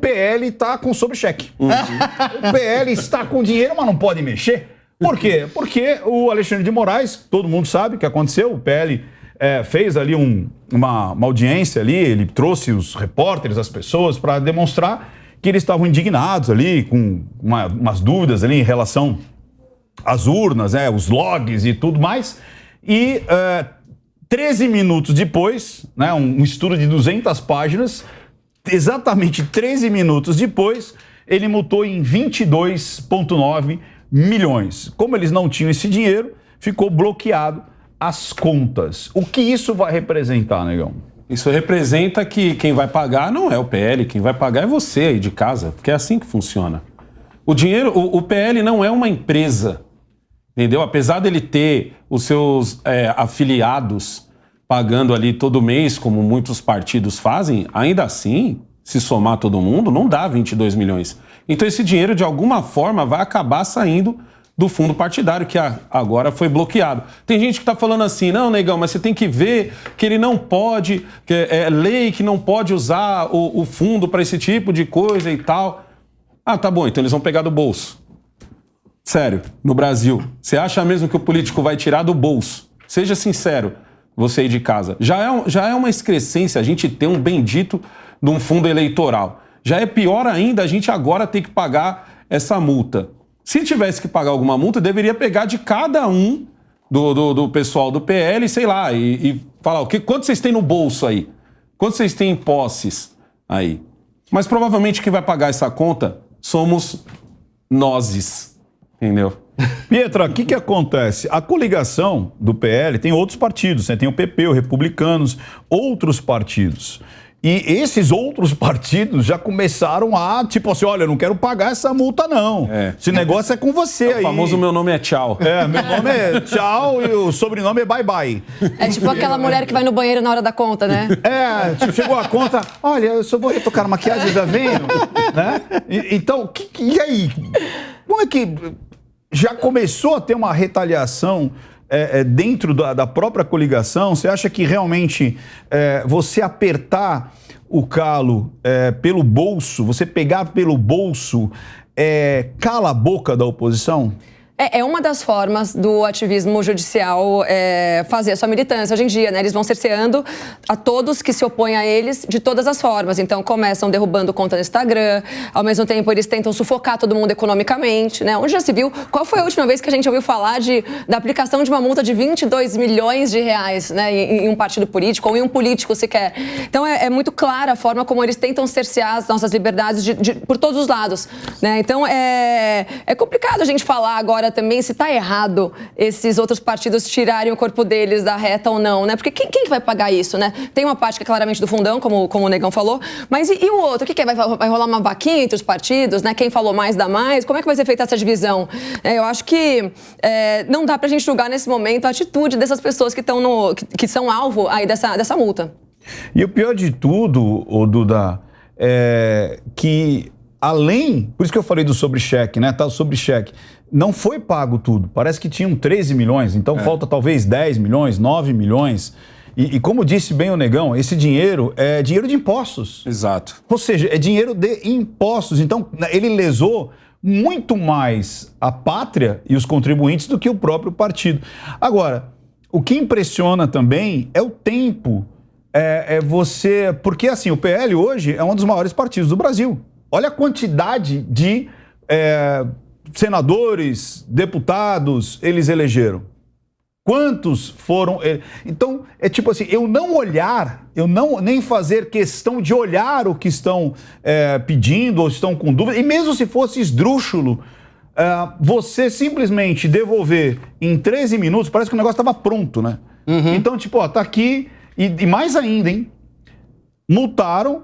PL está com sobrecheque. O PL está com dinheiro, mas não pode mexer. Por quê? Porque o Alexandre de Moraes, todo mundo sabe o que aconteceu, o PL fez ali uma audiência ali, ele trouxe os repórteres, as pessoas, para demonstrar que eles estavam indignados ali, com umas dúvidas ali em relação às urnas, os logs e tudo mais. E 13 minutos depois, né, um estudo de 200 páginas, exatamente 13 minutos depois, ele multou em 22,9 milhões. Como eles não tinham esse dinheiro, ficou bloqueado as contas. O que isso vai representar, Negão? Isso representa que quem vai pagar não é o PL, quem vai pagar é você aí de casa, porque é assim que funciona. O dinheiro, o PL não é uma empresa, entendeu? Apesar dele ter os seus afiliados pagando ali todo mês, como muitos partidos fazem, ainda assim, se somar todo mundo, não dá 22 milhões. Então esse dinheiro, de alguma forma, vai acabar saindo do fundo partidário, que agora foi bloqueado. Tem gente que está falando assim, não, Negão, mas você tem que ver que ele não pode, que é lei que não pode usar o fundo para esse tipo de coisa e tal. Ah, tá bom, então eles vão pegar do bolso. Sério, no Brasil, você acha mesmo que o político vai tirar do bolso? Seja sincero, você aí de casa. Já é uma excrescência a gente ter um bendito de um fundo eleitoral. Já é pior ainda a gente agora ter que pagar essa multa. Se tivesse que pagar alguma multa, deveria pegar de cada um do pessoal do PL, sei lá, e falar quanto vocês têm no bolso aí? Quanto vocês têm em posses aí? Mas provavelmente quem vai pagar essa conta somos nós, entendeu? Pietra, o que acontece? A coligação do PL tem outros partidos, né? Tem o PP, o Republicanos, outros partidos. E esses outros partidos já começaram a, tipo assim, olha, eu não quero pagar essa multa, não. Esse negócio é com você aí. O famoso meu nome é tchau. Meu nome é tchau e o sobrenome é bye bye. É tipo aquela mulher que vai no banheiro na hora da conta, né? Tipo, chegou a conta, olha, eu só vou retocar a maquiagem, já venho, né? Então, e aí? Como é que já começou a ter uma retaliação dentro da própria coligação? Você acha que realmente você apertar o calo pelo bolso, você pegar pelo bolso, cala a boca da oposição? É uma das formas do ativismo judicial fazer a sua militância hoje em dia, né? Eles vão cerceando a todos que se opõem a eles de todas as formas. Então, começam derrubando conta no Instagram, ao mesmo tempo eles tentam sufocar todo mundo economicamente, né? Onde já se viu? Qual foi a última vez que a gente ouviu falar da aplicação de uma multa de 22 milhões de reais, né? Em um partido político ou em um político sequer? Então, é muito clara a forma como eles tentam cercear as nossas liberdades por todos os lados, né? Então, é complicado a gente falar agora também se está errado esses outros partidos tirarem o corpo deles da reta ou não, né? Porque quem vai pagar isso, né? Tem uma parte que é claramente do fundão, como o Negão falou, mas e o outro? O que é? Vai rolar uma vaquinha entre os partidos, né? Quem falou mais dá mais? Como é que vai ser feita essa divisão? Eu acho que não dá pra gente julgar nesse momento a atitude dessas pessoas que são alvo aí dessa multa. E o pior de tudo, Duda, é que além, por isso que eu falei do sobrecheque, né? Tá o sobrecheque. Não foi pago tudo. Parece que tinham 13 milhões, então falta talvez 10 milhões, 9 milhões. E como disse bem o Negão, esse dinheiro é dinheiro de impostos. Exato. Ou seja, é dinheiro de impostos. Então, ele lesou muito mais a pátria e os contribuintes do que o próprio partido. Agora, o que impressiona também é o tempo. Porque assim, o PL hoje é um dos maiores partidos do Brasil. Olha a quantidade de senadores, deputados eles elegeram. Quantos foram? Então, é tipo assim, nem fazer questão de olhar o que estão pedindo ou estão com dúvida, e mesmo se fosse esdrúxulo, você simplesmente devolver em 13 minutos, parece que o negócio estava pronto, né? Uhum. Então, tipo, tá aqui, e mais ainda, hein? Multaram,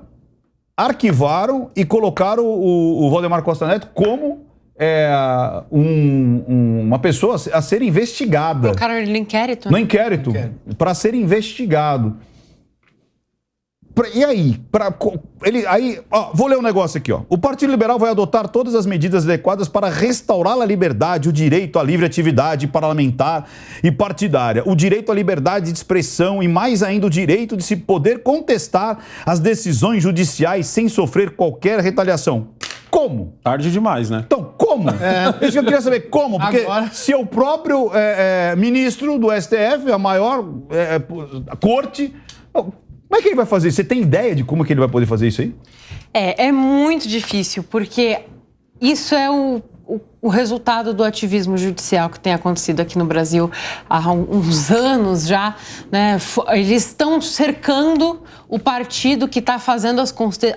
arquivaram e colocaram o Valdemar Costa Neto como uma pessoa a ser investigada. Colocaram ele no inquérito? No inquérito, para ser investigado. E aí? Vou ler um negócio aqui, ó. O Partido Liberal vai adotar todas as medidas adequadas para restaurar a liberdade, o direito à livre atividade parlamentar e partidária, o direito à liberdade de expressão e, mais ainda, o direito de se poder contestar as decisões judiciais sem sofrer qualquer retaliação. Como? Tarde demais, né? Então, como? Isso que eu queria saber, como? Porque Agora... se é o próprio ministro do STF, a maior corte, como é que ele vai fazer isso? Você tem ideia de como que ele vai poder fazer isso aí? É muito difícil, porque isso é o resultado do ativismo judicial que tem acontecido aqui no Brasil há uns anos já, né? Eles estão cercando o partido que está fazendo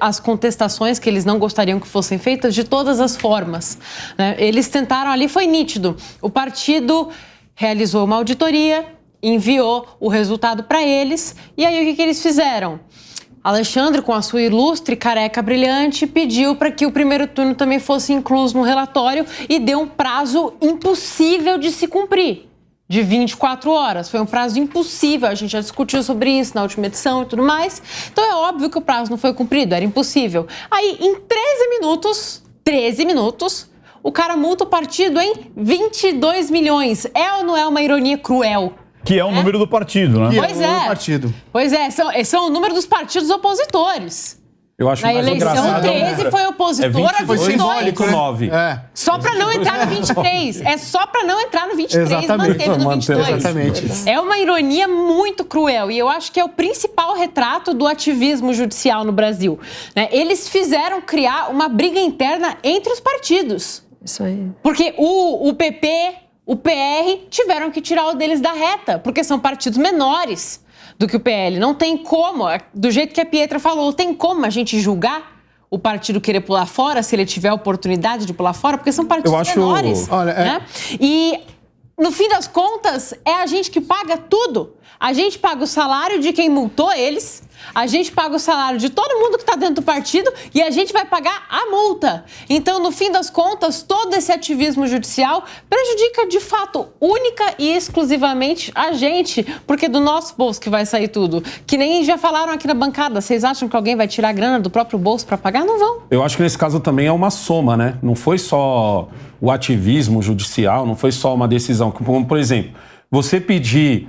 as contestações que eles não gostariam que fossem feitas de todas as formas, né? Eles tentaram ali, foi nítido. O partido realizou uma auditoria, enviou o resultado para eles, e aí o que eles fizeram? Alexandre, com a sua ilustre careca brilhante, pediu para que o primeiro turno também fosse incluso no relatório e deu um prazo impossível de se cumprir, de 24 horas. Foi um prazo impossível, a gente já discutiu sobre isso na última edição e tudo mais. Então é óbvio que o prazo não foi cumprido, era impossível. Aí, em 13 minutos, o cara multa o partido em 22 milhões. É ou não é uma ironia cruel? Que é o número do partido, né? Pois é. Partido. Pois é, são o número dos partidos opositores. Eu acho Na mais eleição, engraçado. 13 foi opositor a 22, 22. 9. Só para não entrar no 23. É só para não entrar no 23 e manteve no 22. Exatamente. É uma ironia muito cruel e eu acho que é o principal retrato do ativismo judicial no Brasil, né? Eles fizeram criar uma briga interna entre os partidos. Isso aí. Porque o PP, o PR tiveram que tirar o deles da reta, porque são partidos menores do que o PL. Não tem como, do jeito que a Pietra falou, tem como a gente julgar o partido querer pular fora, se ele tiver a oportunidade de pular fora, porque são partidos menores. Olha, né? E, no fim das contas, é a gente que paga tudo. A gente paga o salário de quem multou eles, a gente paga o salário de todo mundo que está dentro do partido e a gente vai pagar a multa. Então, no fim das contas, todo esse ativismo judicial prejudica, de fato, única e exclusivamente a gente, porque é do nosso bolso que vai sair tudo. Que nem já falaram aqui na bancada, vocês acham que alguém vai tirar a grana do próprio bolso para pagar? Não vão. Eu acho que nesse caso também é uma soma, né? Não foi só o ativismo judicial, não foi só uma decisão. Como, por exemplo, você pedir...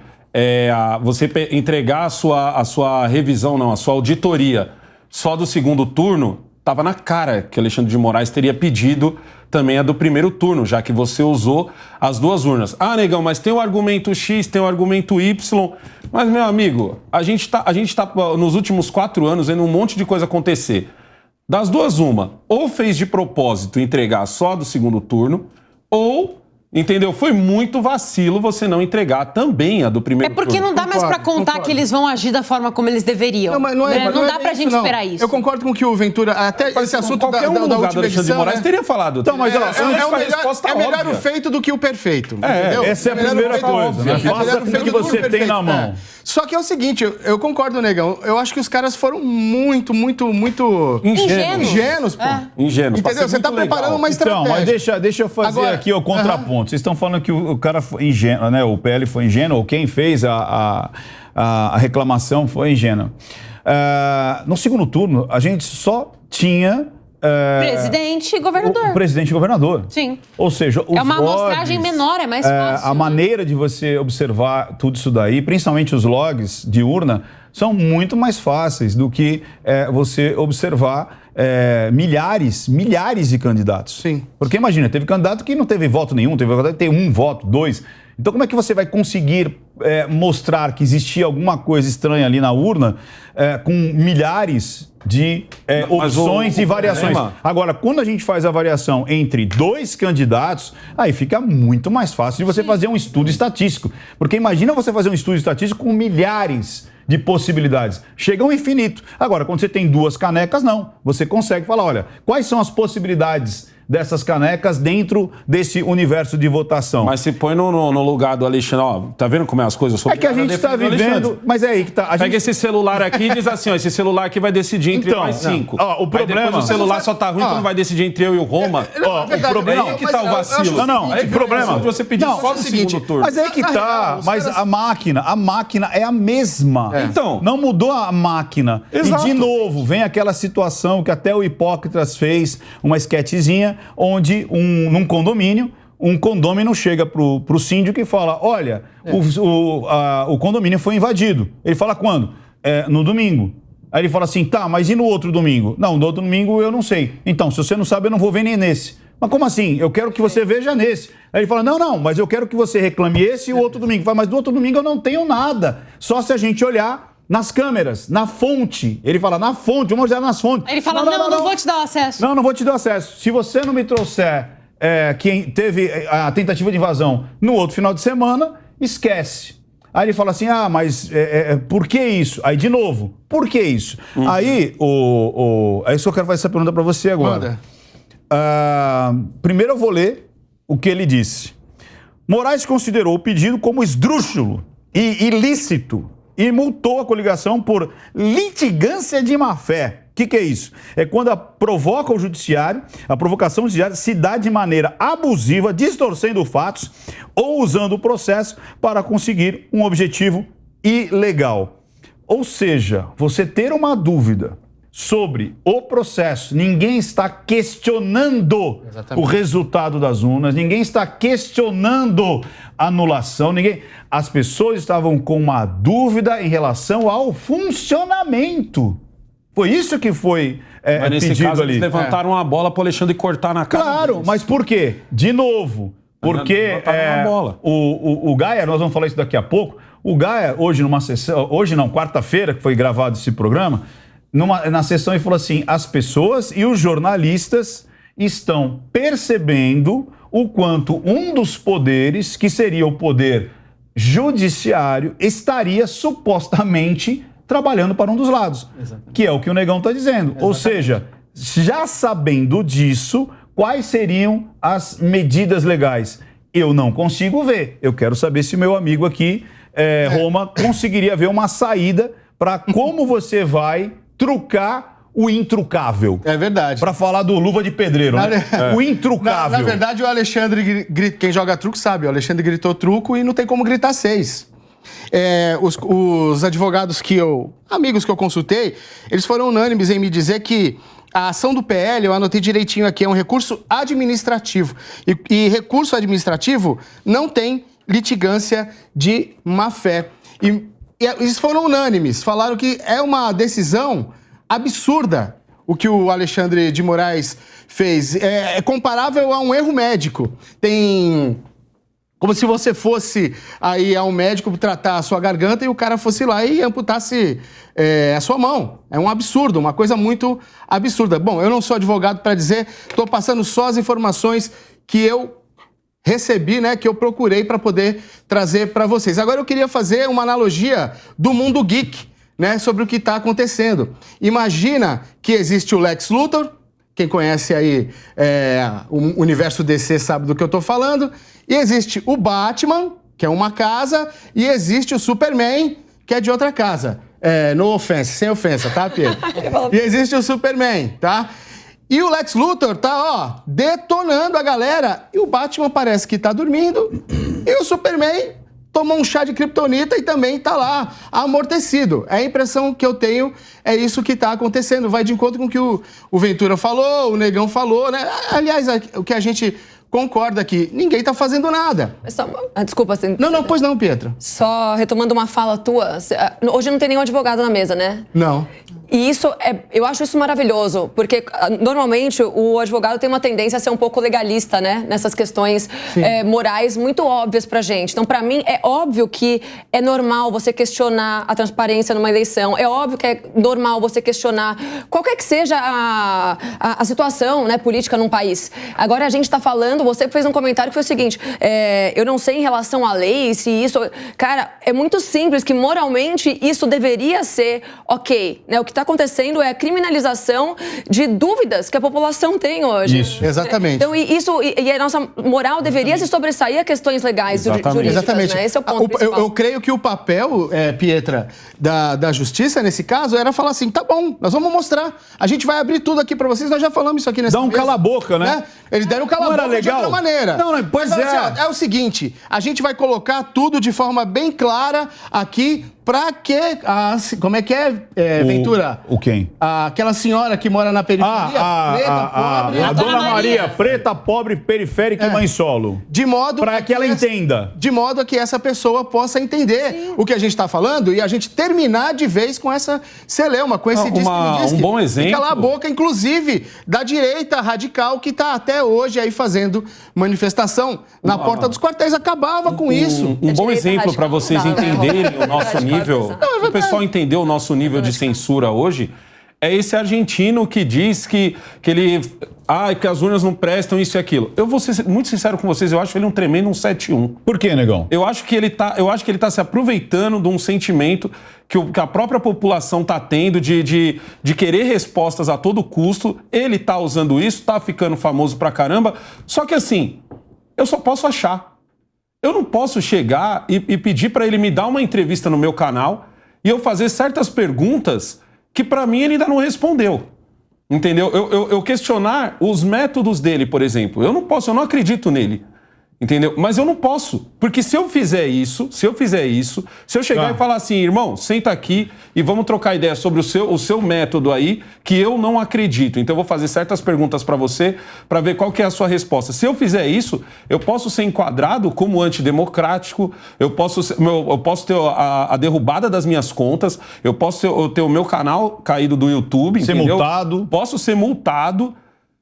você entregar a sua revisão, não, a sua auditoria só do segundo turno, estava na cara que Alexandre de Moraes teria pedido também a do primeiro turno, já que você usou as duas urnas. Ah, negão, mas tem o argumento X, tem o argumento Y. Mas, meu amigo, a gente tá nos últimos 4 anos vendo um monte de coisa acontecer. Das duas, uma, ou fez de propósito entregar só a do segundo turno, ou... Entendeu? Foi muito vacilo você não entregar também a do primeiro turno. É porque não dá mais pra contar que eles vão agir da forma como eles deveriam. Não, mas não dá pra isso, gente não. esperar isso. Eu concordo com o que o Ventura... Até Mas esse assunto qualquer da lugar última do Alexandre de edição, Moraes né? teria falado. Então, mas É melhor o feito do que o perfeito. Entendeu? Essa é a primeira coisa, né? Faça com o que você tem na mão. Só que é o seguinte, eu concordo, Negão. Eu acho que os caras foram muito ingênuos, pô. Ingênuos. Entendeu? Você tá preparando uma estratégia. Então, mas deixa eu fazer aqui o contraponto. Vocês estão falando que o cara foi ingênuo, né? O PL foi ingênuo, ou quem fez a reclamação foi ingênuo. No segundo turno, a gente só tinha... presidente e governador. O presidente e governador. Sim. Ou seja, os é uma logs, amostragem menor, é mais fácil. A maneira de você observar tudo isso daí, principalmente os logs de urna, são muito mais fáceis do que você observar milhares de candidatos. Sim. Porque imagina, teve candidato que não teve voto nenhum, teve candidato que tem 1 voto, 2. Então como é que você vai conseguir mostrar que existia alguma coisa estranha ali na urna com milhares de opções e variações? Agora, quando a gente faz a variação entre 2 candidatos, aí fica muito mais fácil de você fazer um estudo estatístico. Porque imagina você fazer um estudo estatístico com milhares de possibilidades. Chega ao infinito. Agora, quando você tem 2 canecas, não. Você consegue falar, olha, quais são as possibilidades dessas canecas dentro desse universo de votação. Mas se põe no lugar do Alexandre, ó, tá vendo como é as coisas? É que a gente está vivendo, mas é aí que tá. Pega esse celular aqui e diz assim, ó, esse celular aqui vai decidir entre nós 5. Ó, o problema... Aí depois o celular só tá ruim, então não vai decidir entre eu e o Roma. Ó, o problema... Aí que tá o vacilo. Não, aí o problema... Você pedir só no segundo turno. Mas aí que tá, mas a máquina é a mesma. Então... Não mudou a máquina. Exato. E, de novo, vem aquela situação que até o Hipócritas fez uma esquetezinha, onde num condomínio, um condômino chega pro síndico e fala, olha, o condomínio foi invadido. Ele fala quando? No domingo. Aí ele fala assim, tá, mas e no outro domingo? Não, no outro domingo eu não sei. Então, se você não sabe, eu não vou ver nem nesse. Mas como assim? Eu quero que você veja nesse. Aí ele fala, não, mas eu quero que você reclame esse e o outro domingo. Fala, mas no outro domingo eu não tenho nada. Só se a gente olhar nas câmeras, na fonte. Ele fala, na fonte, vamos olhar nas fontes. Ele fala, não vou te dar o acesso. Não vou te dar acesso. Se você não me trouxer quem teve a tentativa de invasão no outro final de semana, esquece. Aí ele fala assim, mas por que isso? Aí, de novo, por que isso? Aí, aí só quero fazer essa pergunta para você agora. Manda. Primeiro eu vou ler o que ele disse. Moraes considerou o pedido como esdrúxulo e ilícito e multou a coligação por litigância de má-fé. O que é isso? É quando a provocação judiciária se dá de maneira abusiva, distorcendo fatos ou usando o processo para conseguir um objetivo ilegal. Ou seja, você ter uma dúvida sobre o processo, ninguém está questionando o resultado das urnas, ninguém está questionando a anulação, as pessoas estavam com uma dúvida em relação ao funcionamento. Foi isso que foi mas nesse pedido caso, ali. Eles levantaram a bola para o Alexandre cortar na cara. Claro, mas por quê? De novo, porque o Gaia, nós vamos falar isso daqui a pouco, o Gaia, quarta-feira, que foi gravado esse programa, na sessão ele falou assim, as pessoas e os jornalistas estão percebendo o quanto um dos poderes, que seria o poder judiciário, estaria supostamente trabalhando para um dos lados. Exatamente. Que é o que o Negão está dizendo. Exatamente. Ou seja, já sabendo disso, quais seriam as medidas legais? Eu não consigo ver. Eu quero saber se meu amigo aqui, Roma, conseguiria ver uma saída para como você vai trucar o intrucável. É verdade. Para falar do luva de pedreiro, né? O intrucável. Na verdade, o Alexandre, quem joga truco sabe, o Alexandre gritou truco e não tem como gritar 6. Os advogados amigos que eu consultei, eles foram unânimes em me dizer que a ação do PL, eu anotei direitinho aqui, é um recurso administrativo. E recurso administrativo não tem litigância de má-fé. E eles foram unânimes, falaram que é uma decisão absurda o que o Alexandre de Moraes fez. É comparável a um erro médico. Como se você fosse aí a um médico tratar a sua garganta e o cara fosse lá e amputasse a sua mão. É um absurdo, uma coisa muito absurda. Bom, eu não sou advogado para dizer, estou passando só as informações que eu recebi, né, que eu procurei para poder trazer para vocês. Agora eu queria fazer uma analogia do mundo geek, né, sobre o que está acontecendo. Imagina que existe o Lex Luthor, quem conhece aí o universo DC sabe do que eu estou falando, e existe o Batman, que é uma casa, e existe o Superman, que é de outra casa. No offense, sem ofensa, tá, Pedro? E existe o Superman, tá? E o Lex Luthor tá, detonando a galera, e o Batman parece que tá dormindo, e o Superman tomou um chá de kryptonita e também tá lá, amortecido. A impressão que eu tenho é isso que tá acontecendo. Vai de encontro com o que o Ventura falou, o Negão falou, né? Aliás, o que a gente concorda aqui, ninguém tá fazendo nada. Desculpa. Não, pois não, Pietra. Só retomando uma fala tua, hoje não tem nenhum advogado na mesa, né? Não. E eu acho isso maravilhoso, porque normalmente o advogado tem uma tendência a ser um pouco legalista, né? Nessas questões morais muito óbvias pra gente. Então, pra mim, é óbvio que é normal você questionar a transparência numa eleição. É óbvio que é normal você questionar qualquer que seja a situação, né, política num país. Agora, a gente tá falando, você fez um comentário que foi o seguinte, eu não sei em relação à lei, se isso... Cara, é muito simples que moralmente isso deveria ser ok, né? O que está acontecendo é a criminalização de dúvidas que a população tem hoje. Isso. Exatamente. Então, e a nossa moral deveria se sobressair a questões legais jurídicas. Exatamente. Né? Esse é o ponto principal. Eu creio que o papel, Pietra, da justiça, nesse caso, era falar assim, tá bom, nós vamos mostrar. A gente vai abrir tudo aqui pra vocês, nós já falamos isso aqui nessa Dá um mesa. cala-boca, né? Eles deram um cala-boca Não era legal? de outra maneira. Não, pois Mas, é. assim, ó, é o seguinte, a gente vai colocar tudo de forma bem clara aqui pra que... como é que é, Ventura? O quem? Aquela senhora que mora na periferia, preta, pobre... A Dona Maria, Maria. preta, pobre, periférica e mãe solo. De modo... Para que ela entenda. De modo a que essa pessoa possa entender o que a gente está falando e a gente terminar de vez com essa celeuma, com esse Um bom exemplo. E calar a boca, inclusive, da direita radical que está até hoje aí fazendo manifestação na porta dos quartéis. Acabava com isso. Um bom exemplo para vocês entenderem o nosso Radical, nível, não, o pessoal entender o nosso nível de censura hoje, é esse argentino que diz que ele... que as urnas não prestam, isso e aquilo. Eu vou ser muito sincero com vocês, eu acho ele um tremendo 7-1. Por quê, negão? Eu acho que ele tá se aproveitando de um sentimento que a própria população tá tendo de querer respostas a todo custo. Ele tá usando isso, tá ficando famoso pra caramba. Só que assim, eu só posso achar. Eu não posso chegar e pedir pra ele me dar uma entrevista no meu canal e eu fazer certas perguntas que pra mim ele ainda não respondeu. Entendeu? Eu questionar os métodos dele, por exemplo. Eu não acredito nele. Entendeu? Mas eu não posso. Porque se eu fizer isso, se eu chegar e falar assim, irmão, senta aqui e vamos trocar ideia sobre o seu método aí, que eu não acredito. Então eu vou fazer certas perguntas pra você, pra ver qual que é a sua resposta. Se eu fizer isso, eu posso ser enquadrado como antidemocrático, eu posso ter a derrubada das minhas contas, eu posso ter o meu canal caído do YouTube, Ser entendeu? multado. Posso ser multado.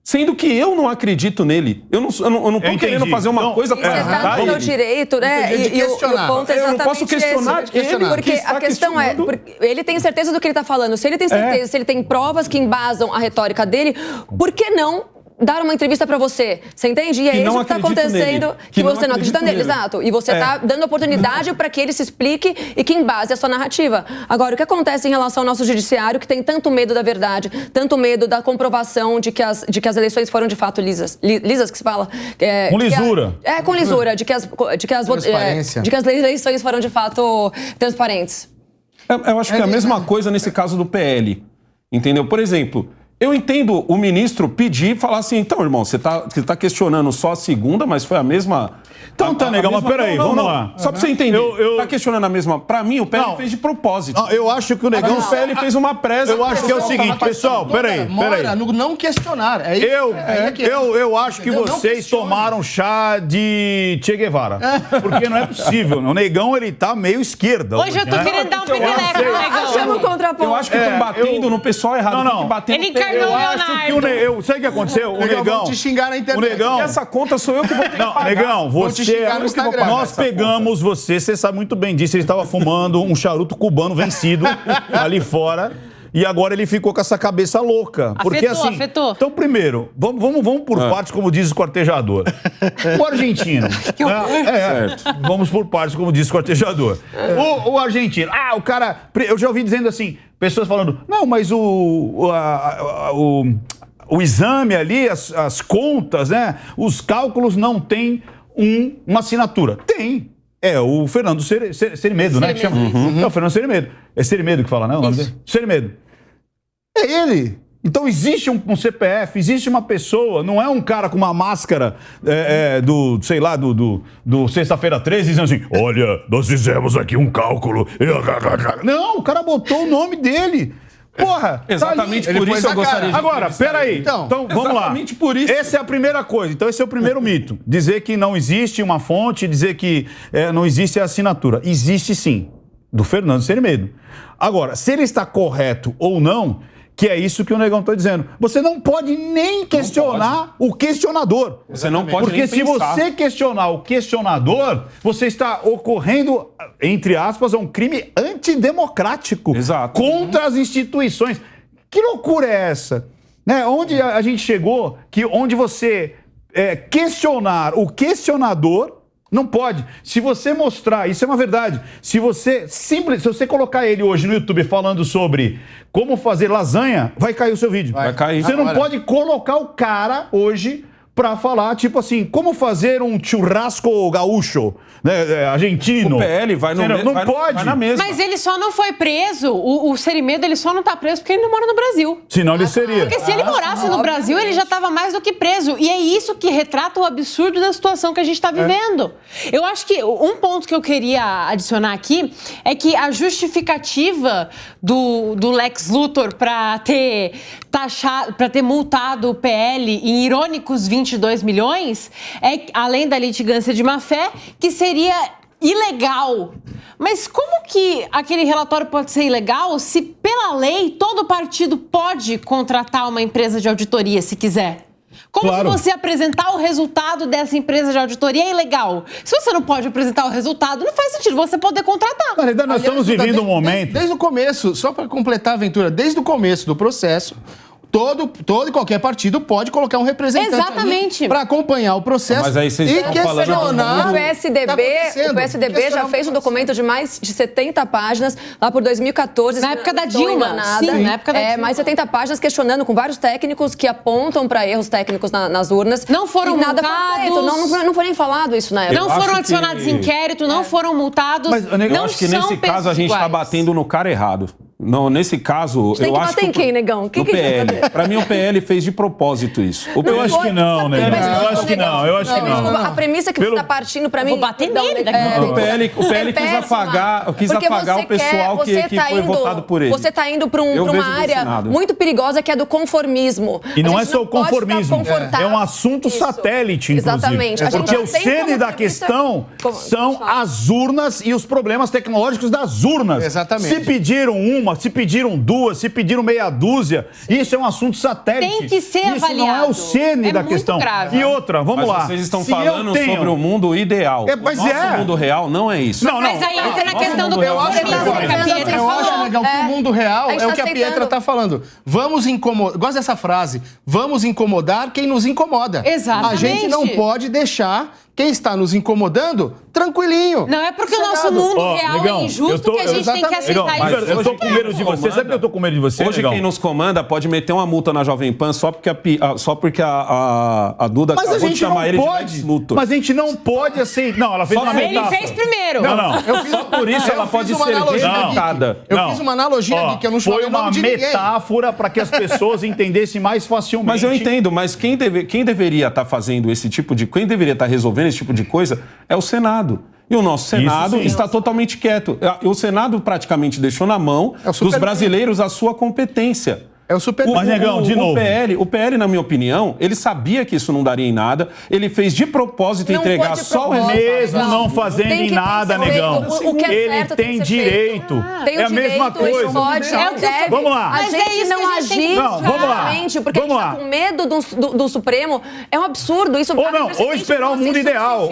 Sendo que eu não acredito nele. Eu não tô querendo fazer uma coisa E você tá no seu direito, né? Entendi, de questionar. O ponto é Eu não exatamente posso questionar esse. ele, Porque que está a questão é, ele tem certeza do que ele está falando. Se ele tem certeza, se ele tem provas que embasam a retórica dele, por que não dar uma entrevista pra você? Você entende? E é isso que está acontecendo, nele. que você não acredita nele, exato. E você está dando oportunidade para que ele se explique e que embase a sua narrativa. Agora, o que acontece em relação ao nosso judiciário, que tem tanto medo da verdade, tanto medo da comprovação de que as eleições foram de fato lisas? Lisas que se fala? Com lisura. Com lisura, de que as eleições foram de fato transparentes. Eu acho que é a mesma coisa nesse caso do PL. Entendeu? Por exemplo, eu entendo o ministro pedir e falar assim, então, irmão, você tá questionando só a segunda, mas foi a mesma... Então tá, negão, mas peraí, vamos lá. Só pra você entender, tá questionando a mesma... Pra mim, o PL fez de propósito. Não, eu acho que o negão... O PL fez uma presa... Eu acho que é o seguinte, pessoal, peraí. Mora no não questionar. É isso. Eu acho que vocês tomaram chá de Che Guevara. Porque não é possível. O negão, ele tá meio esquerda. Hoje eu tô querendo dar um peteleco no negão. Achamos o contraponto. Eu acho que estão batendo no pessoal errado. Não. Tem que bater Ele no PL. encarnou Eu acho que o negão... Sabe o que aconteceu? O negão... Vão te xingar na internet. O negão... Essa conta sou eu que vou ter que Não, pagar. negão, te você... xingar no Instagram. Nós pegamos você sabe muito bem disso, ele estava fumando um charuto cubano vencido ali fora. E agora ele ficou com essa cabeça louca. Porque Afetou. Então, primeiro, vamos por partes, como diz o quartejador. O argentino. Vamos por partes, como diz o quartejador. O argentino. O cara. Eu já ouvi dizendo assim, pessoas falando, não, mas o exame ali, as contas, né? Os cálculos não têm uma assinatura. Tem. É o Fernando Cerimedo, né? Que chama. É o Fernando Cerimedo. É Cerimedo que fala, né? Cerimedo. É ele. Então existe um CPF, existe uma pessoa, não é um cara com uma máscara do Sexta-feira 13 dizendo assim, olha, nós fizemos aqui um cálculo. Não, o cara botou o nome dele. Porra, exatamente tá por isso eu gostaria de... Agora, peraí. Então vamos lá. Exatamente por isso. Essa é a primeira coisa. Então esse é o primeiro mito. Dizer que não existe uma fonte, dizer que não existe a assinatura. Existe sim, do Fernando Cerimedo. Agora, se ele está correto ou não, que é isso que o negão está dizendo. Você não pode nem questionar o questionador. Você não pode Porque nem se pensar. você questionar o questionador, você está ocorrendo, entre aspas, um crime antidemocrático. Exato. Contra as instituições. Que loucura é essa? Né? Onde a gente chegou, onde você questionar o questionador, Não pode. Se você mostrar, isso é uma verdade, se você colocar ele hoje no YouTube falando sobre como fazer lasanha, vai cair o seu vídeo. Vai cair. Você não pode colocar o cara hoje pra falar, tipo assim, como fazer um churrasco gaúcho, né, argentino. O PL vai no Não pode. Vai na mesma. Mas ele só não foi preso, o Cerimedo, ele só não tá preso porque ele não mora no Brasil. Senão ele seria. Porque se ele morasse no Brasil, ele já estava mais do que preso. E é isso que retrata o absurdo da situação que a gente está vivendo. Eu acho que um ponto que eu queria adicionar aqui é que a justificativa do Lex Luthor para ter multado o PL em irônicos 22 milhões é, além da litigância de má-fé, que seria ilegal. Mas como que aquele relatório pode ser ilegal se, pela lei, todo partido pode contratar uma empresa de auditoria se quiser? Como que você apresentar o resultado dessa empresa de auditoria é ilegal? Se você não pode apresentar o resultado, não faz sentido você poder contratar. Na verdade, nós estamos vivendo um momento... Desde o começo, só para completar a aventura, desde o começo do processo, todo e qualquer partido pode colocar um representante para acompanhar o processo. Mas aí vocês estão falando... O PSDB já fez um documento de mais de 70 páginas lá por 2014. Na época da Dilma. Sim, na época da Dilma. Mais 70 páginas questionando com vários técnicos que apontam para erros técnicos nas urnas. Não foram multados. Não foi nem falado isso na época. Não foram adicionados inquérito, não foram multados. Mas eu acho que nesse caso a gente está batendo no cara errado. Não, nesse caso, eu acho que... Tem quem, negão? No PL. Pra mim, o PL fez de propósito isso. Eu acho que não, né? Eu acho que não. Desculpa, a premissa que você está partindo, pra mim... Vou bater nele daqui. O PL quis apagar o pessoal que foi votado por ele. Você está indo para uma área muito perigosa que é do conformismo. E não é só o conformismo. É um assunto satélite, inclusive. Exatamente. Porque o cerne da questão são as urnas e os problemas tecnológicos das urnas. Exatamente. Se pediram uma, se pediram duas, se pediram meia dúzia, isso é um assunto satélite. Tem que ser avaliado. Isso não é o cerne da questão. Grave. E outra, vamos lá. Vocês estão falando sobre o mundo ideal. Mas o nosso mundo real não é isso. Mas aí entra na questão do... Eu acho legal que o mundo real é o que a Pietra está falando. Vamos incomodar... Gosto dessa frase. Vamos incomodar quem nos incomoda. Exatamente. A gente não pode deixar quem está nos incomodando tranquilinho. Não é porque o nosso mundo real é injusto que a gente tem que aceitar isso. Eu tô com medo de você. Sabe que eu tô com medo de você, Hoje quem nos comanda pode meter uma multa na Jovem Pan só porque a Duda acabou de chamar ele de Lex Luthor. Mas a gente não pode aceitar. Não, ela fez uma metáfora. Ele fez primeiro. Não. Só por isso ela pode ser rejeitada. Eu fiz uma analogia aqui, que eu não chamei o nome de ninguém. Foi uma metáfora para que as pessoas entendessem mais facilmente. Mas eu entendo, mas quem deveria estar fazendo esse tipo de... Quem deveria estar resolvendo esse tipo de coisa é o Senado. E o nosso Senado está totalmente quieto. O Senado praticamente deixou na mão dos brasileiros a sua competência. É o super... Mas, negão, de novo. O PL, na minha opinião, ele sabia que isso não daria em nada. Ele fez de propósito entregar só o resultado. Mesmo não fazendo em nada, negão. Ele tem direito. É a mesma coisa. Vamos lá. A gente não agir claramente, porque a gente está com medo do Supremo. É um absurdo isso. Ou esperar o mundo ideal.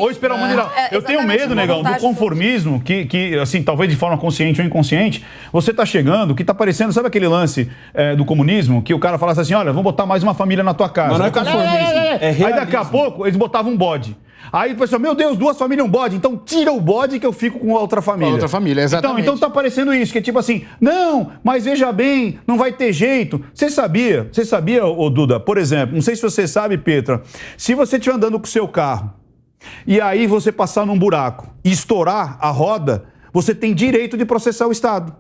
Eu tenho medo, negão, do conformismo, que assim, talvez de forma consciente ou inconsciente, você está chegando, que está parecendo, sabe aquele lance do comunismo, que o cara falasse assim, olha, vamos botar mais uma família na tua casa. Mas não é conformismo. Aí daqui a pouco eles botavam um bode. Aí o pessoal, meu Deus, 2 famílias, um bode. Então tira o bode que eu fico com a outra família. Outra família, exatamente. Então tá parecendo isso, que é tipo assim, não, mas veja bem, não vai ter jeito. Você sabia, ô Duda, por exemplo, não sei se você sabe, Petra, se você estiver andando com o seu carro e aí você passar num buraco e estourar a roda, você tem direito de processar o Estado.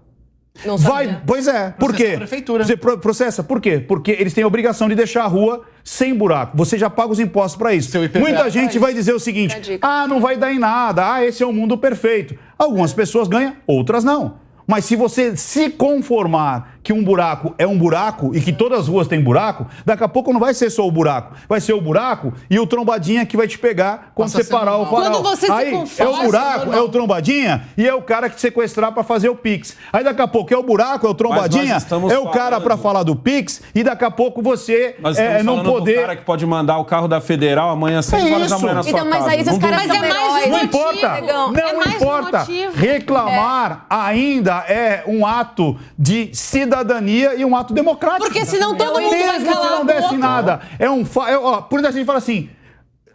Não sabia. Pois é. Por quê? Prefeitura. Você processa. Por quê? Porque eles têm a obrigação de deixar a rua sem buraco. Você já paga os impostos para isso. Muita gente vai dizer o seguinte, não vai dar em nada, esse é o mundo perfeito. Algumas pessoas ganham, outras não. Mas se você se conformar que um buraco é um buraco e que todas as ruas têm buraco, daqui a pouco não vai ser só o buraco. Vai ser o buraco e o trombadinha que vai te pegar quando você parar o farol. Quando você aí é o buraco, é o trombadinha e é o cara que te sequestrar para fazer o Pix. Aí daqui a pouco é o buraco, é o trombadinha, é o cara para falar do Pix e daqui a pouco você não poder... O cara que pode mandar o carro da Federal amanhã às 6 horas da manhã na sua casa. Mas aí esses caras são heróis. Não importa. Não importa. Reclamar ainda é um ato de cidadania e um ato democrático. Porque senão todo mundo vai calar se não desse nada. Por isso a gente fala assim,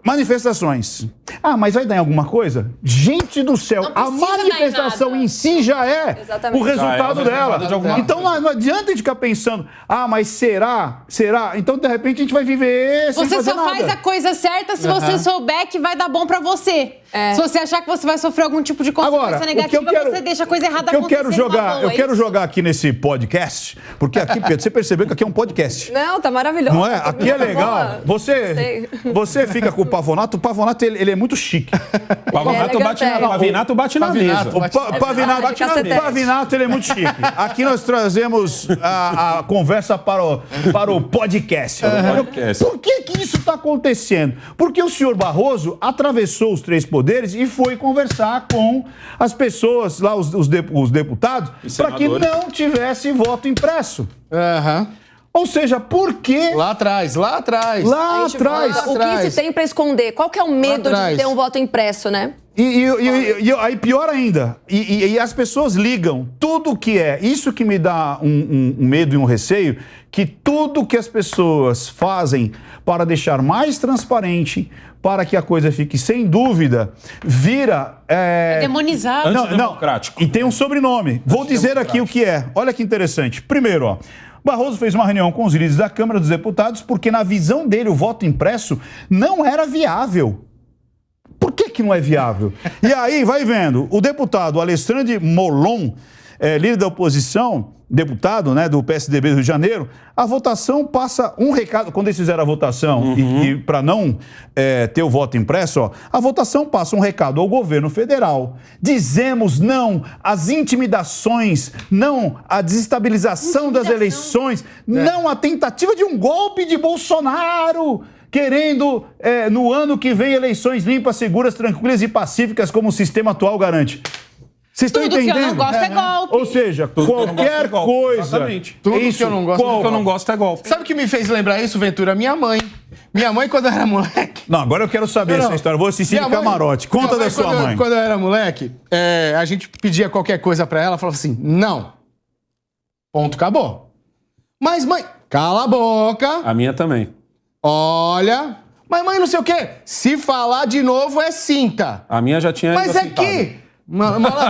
Manifestações. Ah, mas vai dar em alguma coisa? Gente do céu, Não a precisa dar em manifestação nada. em si já é Exatamente. o resultado Já é o dela. resultado de alguma Então não adianta de ficar pensando, mas será? Será? Então, de repente, a gente vai viver sem Você fazer só nada. faz a coisa certa se você souber que vai dar bom pra você. Se você achar que você vai sofrer algum tipo de consequência Agora, negativa, o que eu quero, você deixa a coisa errada o que eu acontecer. quero jogar, numa eu boa, é quero isso? jogar aqui nesse podcast, porque aqui, Pedro, você percebeu que aqui é um podcast. Não, tá maravilhoso. Não é? Aqui é Tá legal. boa. Você fica com o Pavonato ele é muito chique. Pavinato bate na mesa. O Pavinato, de cacetete. Pavinato, ele é muito chique. Aqui nós trazemos a conversa para o podcast. podcast. Por que isso está acontecendo? Porque o senhor Barroso atravessou os três poderes e foi conversar com as pessoas, lá os deputados, para que senadores. não tivesse voto impresso. Aham. Ou seja, por que Lá atrás. A gente volta. O que atrás. se tem pra esconder? Qual que é o medo de atrás. ter um voto impresso, né? E aí, pior ainda, e as pessoas ligam tudo que é, isso que me dá um medo e um receio, que tudo que as pessoas fazem para deixar mais transparente, para que a coisa fique sem dúvida, vira... Demonizado. Antidemocrático. E tem um sobrenome. Vou dizer aqui o que é. Olha que interessante. Primeiro, ó. Barroso fez uma reunião com os líderes da Câmara dos Deputados porque, na visão dele, o voto impresso não era viável. Por que não é viável? E aí, vai vendo, o deputado Alexandre Molon, líder da oposição, deputado, né, do PSDB do Rio de Janeiro, a votação passa um recado, quando eles fizeram a votação, e para não ter o voto impresso, ó, a votação passa um recado ao governo federal. Dizemos não às intimidações, não à desestabilização das eleições, não à tentativa de um golpe de Bolsonaro, querendo, no ano que vem, eleições limpas, seguras, tranquilas e pacíficas, como o sistema atual garante. Vocês estão Tudo entendendo? que eu não gosto é golpe. Ou seja, Tudo que eu não gosto qualquer é golpe. coisa. Exatamente. Tudo que eu não gosto Tudo que eu não gosto é golpe. Sabe o que me fez lembrar isso, Ventura? Minha mãe. Minha mãe, quando eu era moleque... Não, agora eu quero saber essa história. Vou assistir de Minha mãe- camarote. Conta minha da sua quando mãe. Quando eu era moleque, a gente pedia qualquer coisa pra ela, falava assim, não. Ponto, acabou. Mas, mãe, cala a boca, A minha também. olha... Mas, mãe, não sei o quê. Se falar de novo é cinta. A minha já tinha Mas ido é aceitado. que...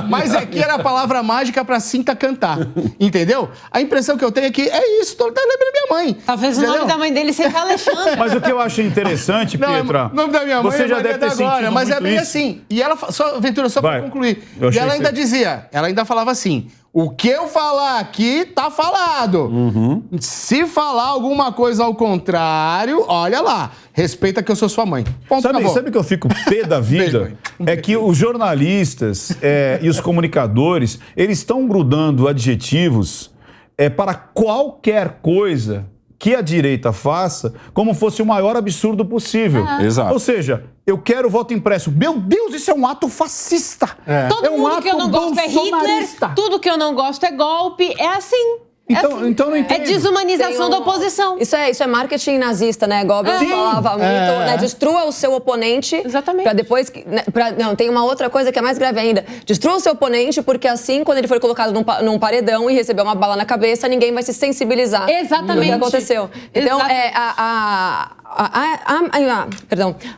Mas é que era a palavra mágica pra cinta cantar. Entendeu? A impressão que eu tenho é que é isso. Tô lembrando da minha mãe. Talvez o Entendeu? nome da mãe dele seja Alexandre. Mas o que eu acho interessante, Não, Pietra... o nome da minha mãe você é já Maria deve ter da Glória, sentido mas é muito bem isso. assim. E ela, Ventura, só Vai. pra concluir. Eu E achei ela que ainda você- dizia, ela ainda falava assim, o que eu falar aqui, tá falado. Se falar alguma coisa ao contrário, olha lá, respeita que eu sou sua mãe. Ponto, acabou. Sabe que eu fico pé da Beijo, vida? mãe. É que os jornalistas e os comunicadores, eles estão grudando adjetivos para qualquer coisa que a direita faça como fosse o maior absurdo possível. Exato. Ou seja, eu quero voto impresso. Meu Deus, isso é um ato fascista. Todo É um mundo que eu ato não gosto é Hitler, bolsonarista. tudo que eu não gosto é golpe. É assim. Então não É entendo. desumanização Tem da oposição. Isso é marketing nazista, né? Goebbels falava muito, né? Destrua o seu oponente. Exatamente. Pra depois... Não, tem uma outra coisa que é mais grave ainda. Destrua o seu oponente, porque assim, quando ele for colocado num paredão e receber uma bala na cabeça, ninguém vai se sensibilizar. Exatamente. Do que aconteceu. Então, Exatamente.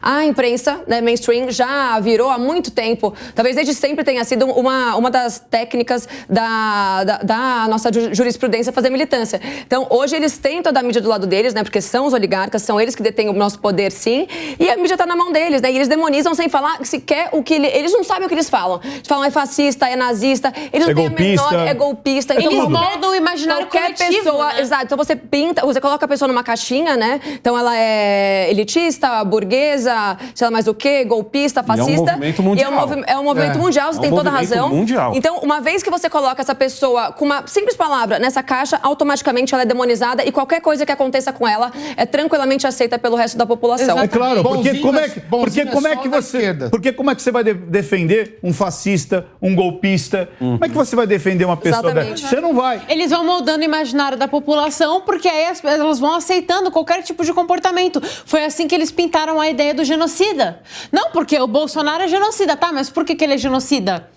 a imprensa, né, mainstream, já virou há muito tempo, talvez desde sempre tenha sido uma das técnicas da nossa jurisprudência fazer militância. Então, hoje eles têm toda a mídia do lado deles, né, porque são os oligarcas, são eles que detêm o nosso poder, sim, e a mídia está na mão deles, né, e eles demonizam sem falar sequer o que eles não sabem o que eles falam. Eles falam é fascista, é nazista, eles não têm a golpista. menor, é golpista. Então, Eles tudo. moldam o imaginário Qualquer coletivo, pessoa, né? exato. Então você pinta, você coloca a pessoa numa caixinha, né? Então ela é elitista, burguesa, sei lá mais o quê, golpista, fascista. movimento mundial. É um movimento mundial, você É um tem toda a movimento razão. mundial. Então, uma vez que você coloca essa pessoa com uma simples palavra nessa caixa, automaticamente ela é demonizada e qualquer coisa que aconteça com ela é tranquilamente aceita pelo resto da população. É claro, porque Bonzinho como é- é que, bonzinho porque como é é só que da você, esquerda. porque como é que você vai defender um fascista, um golpista? Como é que você vai defender uma pessoa Exatamente. dessa? Você não vai. Eles vão moldando o imaginário da população, porque aí elas vão aceitando qualquer tipo de comportamento. Foi assim que eles pintaram a ideia do genocida. Não, porque o Bolsonaro é genocida, tá? Mas por que ele é genocida?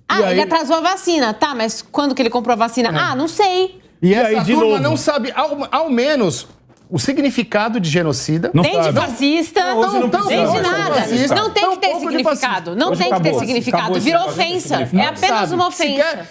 Ah, E aí- ele atrasou a vacina, tá? Mas quando que ele comprou a vacina? Ah, não sei. E aí, essa de turma novo? não sabe, ao menos, o significado de genocida. Não Nem de sabe. fascista, Não, hoje não precisa nem de mais ser nada. fascista. Não tem que ter Tampouco de significado. fascista. Não Hoje tem que ter acabou. significado. Acabou esse Virou negócio de ofensa. significado. É apenas Sabe, uma se ofensa. quer-